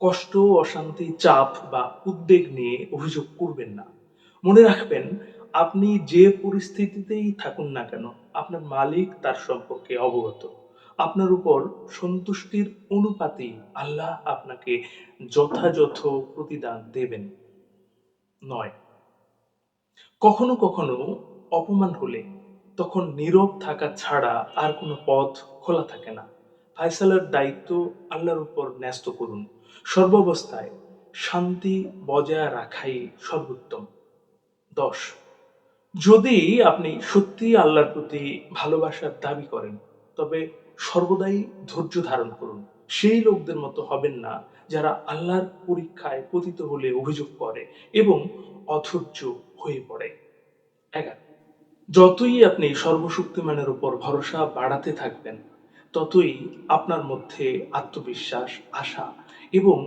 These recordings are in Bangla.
কষ্ট, অশান্তি, চাপ বা উদ্বেগ নিয়ে অভিযোগ করবেন না। মনে রাখবেন, আপনি যে পরিস্থিতিতেই থাকুন না কেন, আপনার মালিক তার সম্পর্কে অবগত। আপনার উপর সন্তুষ্টির অনুপাতেই আল্লাহ আপনাকে যথাযথ প্রতিদান দেবেন, নয়। কখনো কখনো অপমান হলে তখন নীরব থাকা ছাড়া আর কোনো পথ খোলা থাকে না। ফায়সালার দায়িত্ব আল্লাহর উপর ন্যস্ত করুন। সর্বাবস্থায় শান্তি বজায় রাখাই সর্বোত্তম। ১০, যদি আপনি সত্যিই আল্লাহর প্রতি ভালোবাসার দাবি করেন, তবে সর্বদাই ধৈর্য ধারণ করুন। সেই লোকদের মতো হবেন না যারা আল্লাহর পরীক্ষায় পতিত হলে অভিযোগ করে এবং অধৈর্য হয়ে পড়ে। ১১, যতই আপনি সর্বশক্তিমানের উপর ভরসা বাড়াতে থাকবেন, ততই আপনার মধ্যে আত্মবিশ্বাস, আশা এবং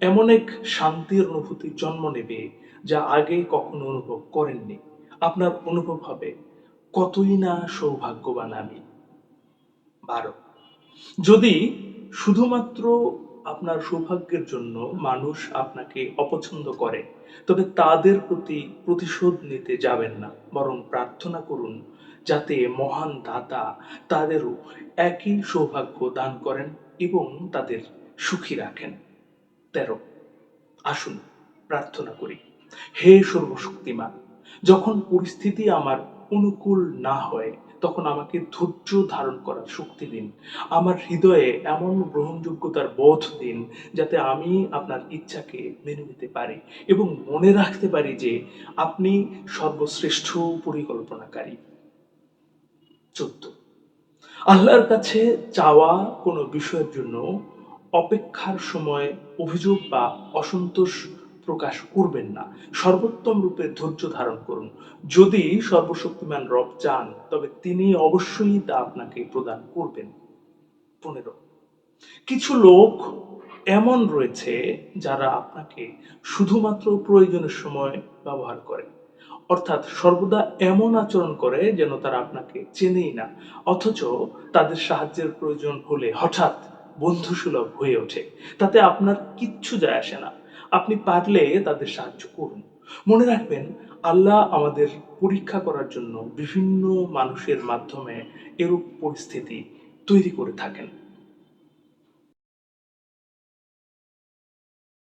এমন এক শান্তির অনুভূতি জন্ম নেবে যা আগে কখনো অনুভব করেননি। আপনার অনুভব হবে, কতই না সৌভাগ্যবান আমি। ১২, যদি শুধুমাত্র আপনার সৌভাগ্যের জন্য মানুষ আপনাকে অপছন্দ করে, তবে তাদের প্রতি প্রতিশোধ নিতে যাবেন না, বরং প্রার্থনা করুন যাতে মহান দাতা তাদেরও একই সৌভাগ্য দান করেন এবং তাদের সুখী রাখেন। ১৩, আসুন প্রার্থনা করি। হে সর্বশক্তিমান, যখন পরিস্থিতি আমার অনুকূল না হয়, তখন আমাকে ধৈর্য ধারণ করার শক্তি দিন। আমার হৃদয়ে এমন গ্রহণযোগ্যতার বোধ দিন যাতে আমি আপনার ইচ্ছাকে মেনে নিতে পারি এবং মনে রাখতে পারি যে আপনি সর্বশ্রেষ্ঠ পরিকল্পনাকারী। ১৪, আল্লাহর কাছে চাওয়া কোনো বিষয়ের জন্য অপেক্ষার সময় অভিযোগ বা অসন্তোষ প্রকাশ করবেন না। সর্বোত্তম রূপে ধৈর্য ধারণ করুন। যদি সর্বশক্তিমান রব চান, তবে তিনি অবশ্যই তা আপনাকে প্রদান করবেন। ১৫, কিছু লোক এমন রয়েছে যারা আপনাকে শুধুমাত্র প্রয়োজনের সময় ব্যবহার করে, অর্থাৎ সর্বদা এমন আচরণ করে যেন তারা আপনাকে চেনেই না, অথচ তাদের সাহায্যের প্রয়োজন হলে হঠাৎ বন্ধুসুলভ হয়ে ওঠে। তাতে আপনার কিচ্ছু যায় আসে না। আপনি পারলে তাদের সাহায্য করুন। মনে রাখবেন, আল্লাহ আমাদের পরীক্ষা করার জন্য বিভিন্ন মানুষের মাধ্যমে এরূপ পরিস্থিতি তৈরি করে থাকেন।